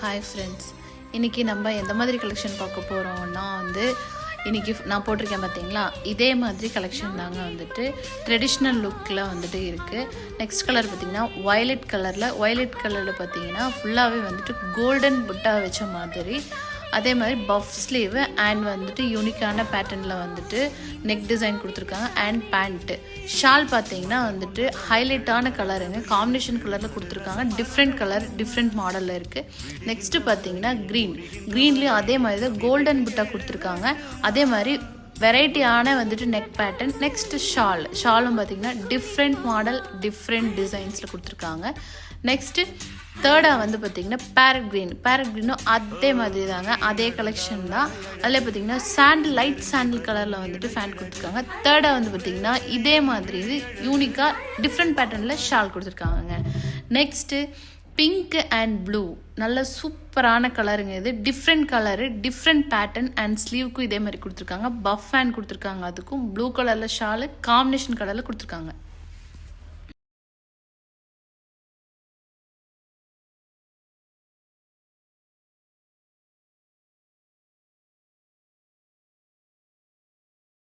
Hi friends, இன்றைக்கி நம்ம எந்த மாதிரி கலெக்ஷன் பார்க்க போகிறோம்னா இன்றைக்கி நான் போட்டிருக்கேன் பார்த்தீங்களா, இதே மாதிரி கலெக்ஷன் தாங்க ட்ரெடிஷ்னல் லுக்கில் இருக்குது. நெக்ஸ்ட் கலர் பார்த்திங்கன்னா வயலட் கலரில் பார்த்திங்கன்னா ஃபுல்லாகவே கோல்டன் புட்டா வச்ச மாதிரி, அதே மாதிரி பஃப் ஸ்லீவு அண்ட் யூனிக்கான பேட்டர்னில் நெக் டிசைன் கொடுத்துருக்காங்க. அண்ட் பேண்ட்டு ஷால் பார்த்தீங்கன்னா ஹைலைட்டான கலருங்க, காம்பினேஷன் கலரில் கொடுத்துருக்காங்க. டிஃப்ரெண்ட் கலர் டிஃப்ரெண்ட் மாடலில் இருக்குது. நெக்ஸ்ட்டு பார்த்தீங்கன்னா க்ரீன்லேயும் அதே மாதிரி தான் கோல்டன் புட்டா கொடுத்துருக்காங்க. அதே மாதிரி வெரைட்டியான நெக் பேட்டர்ன். நெக்ஸ்ட்டு ஷாலும் பார்த்திங்கன்னா டிஃப்ரெண்ட் மாடல் டிஃப்ரெண்ட் டிசைன்ஸில் கொடுத்துருக்காங்க. நெக்ஸ்ட்டு தேர்டாக பார்த்திங்கன்னா பேரட் க்ரீனும் அதே மாதிரி தாங்க, அதே கலெக்ஷன் தான். அதில் பார்த்திங்கன்னா லைட் சாண்டில் கலரில் ஃபேன் கொடுத்துருக்காங்க. தேர்டாக பார்த்திங்கன்னா இதே மாதிரி இது யூனிக்காக டிஃப்ரெண்ட் பேட்டர்னில் ஷால் கொடுத்துருக்காங்க. நெக்ஸ்ட்டு பிங்க் அண்ட் ப்ளூ நல்ல சூப்பரான கலருங்க. இது different colour different pattern and ஸ்லீவுக்கும் இதே மாதிரி கொடுத்துருக்காங்க. பஃப் ஹேண்ட் கொடுத்துருக்காங்க, அதுக்கும் ப்ளூ கலரில் ஷாலு காம்பினேஷன் கலரில் கொடுத்துருக்காங்க.